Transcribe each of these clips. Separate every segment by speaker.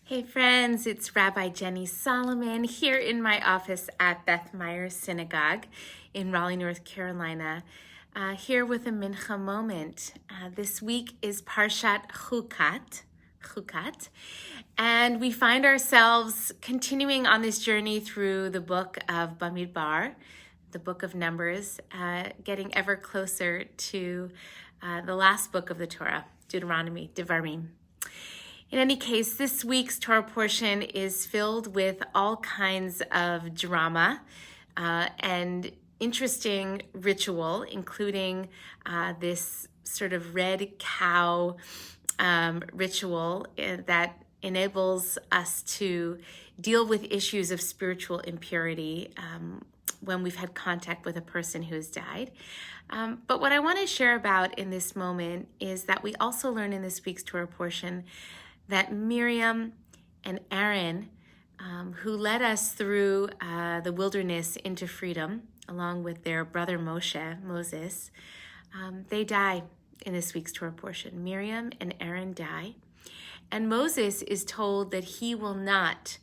Speaker 1: Hey friends, it's Rabbi Jenny Solomon here in my office at Beth Meyer Synagogue in Raleigh, North Carolina, here with a mincha moment. This week is Parshat Chukat, and we find ourselves continuing on this journey through the book of Bamidbar, the book of Numbers, getting ever closer to the last book of the Torah, Deuteronomy, Devarim. In any case, this week's Torah portion is filled with all kinds of drama and interesting ritual, including this sort of red cow ritual that enables us to deal with issues of spiritual impurity when we've had contact with a person who has died. But what I want to share about in this moment is that we also learn in this week's Torah portion that Miriam and Aaron, who led us through the wilderness into freedom, along with their brother Moses, they die in this week's Torah portion. Miriam and Aaron die, and Moses is told that he will not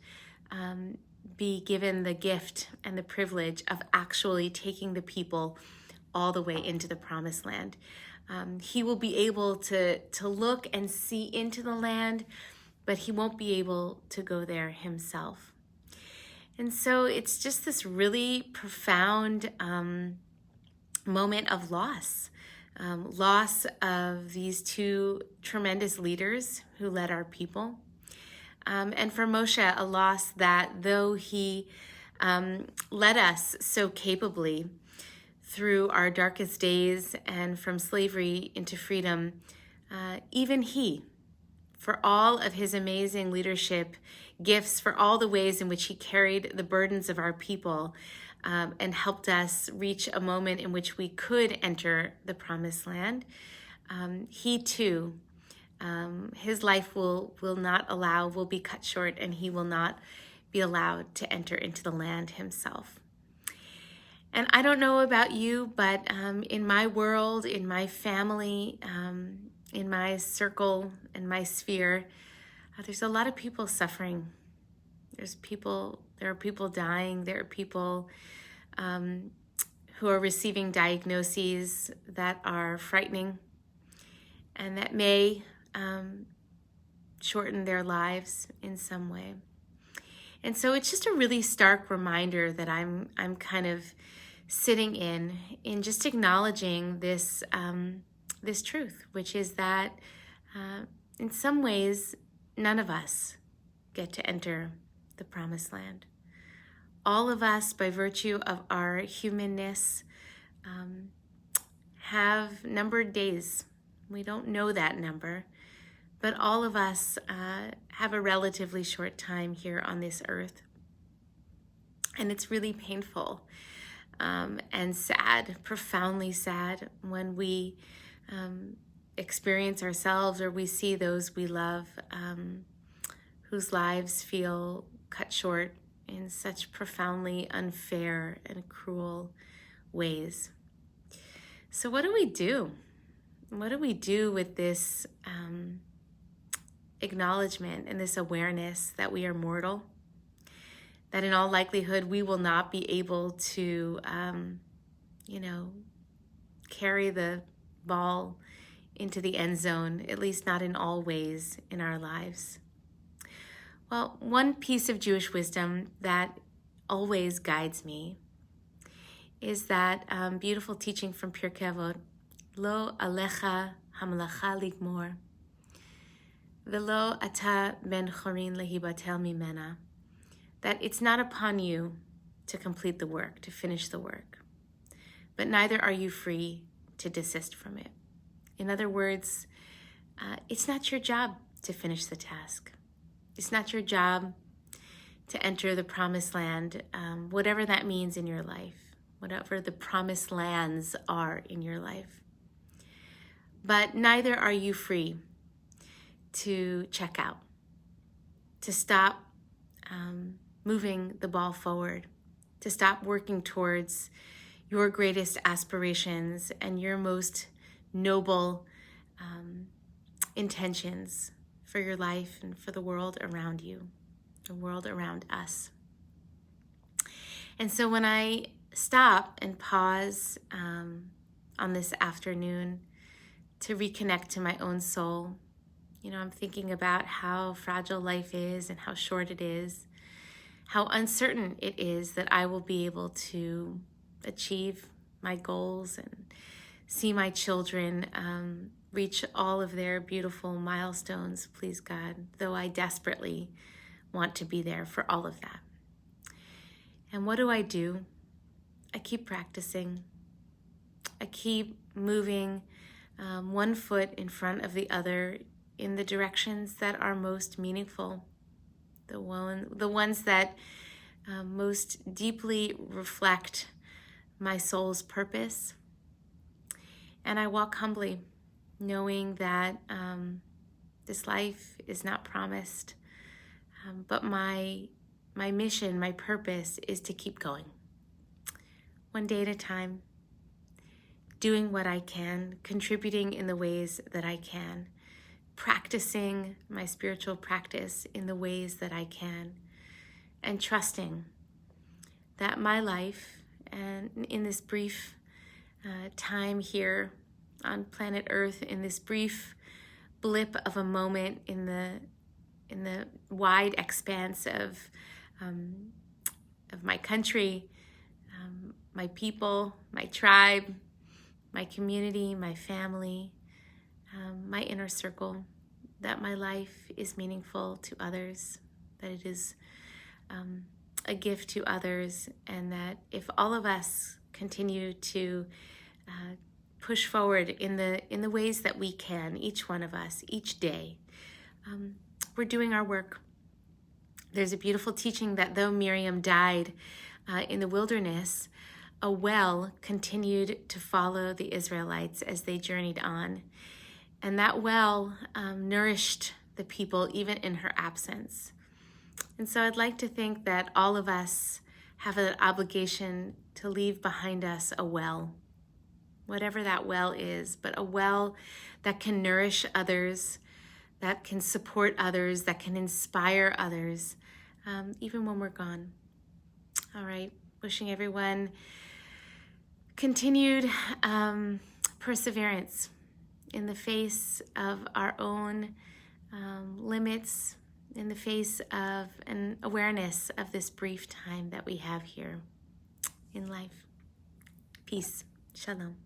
Speaker 1: be given the gift and the privilege of actually taking the people all the way into the promised land. He will be able to look and see into the land, but he won't be able to go there himself. And so it's just this really profound moment of loss of these two tremendous leaders who led our people. And for Moshe, a loss that though he led us so capably through our darkest days and from slavery into freedom, even he, for all of his amazing leadership gifts, for all the ways in which he carried the burdens of our people and helped us reach a moment in which we could enter the promised land, he too, his life will be cut short, and he will not be allowed to enter into the land himself. And I don't know about you, but in my world, in my family, in my circle, in my sphere, there's a lot of people suffering. There are people dying. There are people who are receiving diagnoses that are frightening and that may shorten their lives in some way. And so it's just a really stark reminder that I'm kind of sitting in just acknowledging this this truth, which is that in some ways none of us get to enter the promised land. All of us, by virtue of our humanness, have numbered days. We don't know that number, but all of us have a relatively short time here on this earth. And it's really painful and sad, profoundly sad, when we experience ourselves or we see those we love whose lives feel cut short in such profoundly unfair and cruel ways. So what do we do? What do we do with this acknowledgement and this awareness that we are mortal? That in all likelihood we will not be able to, carry the ball into the end zone, at least not in all ways in our lives. Well, one piece of Jewish wisdom that always guides me is that beautiful teaching from Pirkei Avot, Lo alecha hamalacha ligmor, velo ata ben chorin lehibatel mimena. That it's not upon you to complete the work, to finish the work, but neither are you free to desist from it. In other words, it's not your job to finish the task. It's not your job to enter the promised land, whatever that means in your life, whatever the promised lands are in your life. But neither are you free to check out, to stop moving the ball forward, to stop working towards your greatest aspirations and your most noble intentions for your life and for the world around you, the world around us. And so when I stop and pause on this afternoon to reconnect to my own soul, I'm thinking about how fragile life is and how short it is, how uncertain it is that I will be able to achieve my goals and see my children reach all of their beautiful milestones, please God, though I desperately want to be there for all of that. And what do? I keep practicing. I keep moving one foot in front of the other in the directions that are most meaningful, the ones that most deeply reflect my soul's purpose. And I walk humbly, knowing that this life is not promised, but my mission, my purpose is to keep going, one day at a time, doing what I can, contributing in the ways that I can, practicing my spiritual practice in the ways that I can, and trusting that my life, and in this brief time here on planet Earth, in this brief blip of a moment in the wide expanse of my country, my people, my tribe, my community, my family, my inner circle, that my life is meaningful to others, that it is a gift to others, and that if all of us continue to push forward in the ways that we can, each one of us, each day, we're doing our work. There's a beautiful teaching that though Miriam died in the wilderness, a well continued to follow the Israelites as they journeyed on. And that well nourished the people even in her absence. And so I'd like to think that all of us have an obligation to leave behind us a well, whatever that well is, but a well that can nourish others, that can support others, that can inspire others, even when we're gone. All right, wishing everyone continued perseverance in the face of our own limits, in the face of an awareness of this brief time that we have here in life. Peace. Shalom.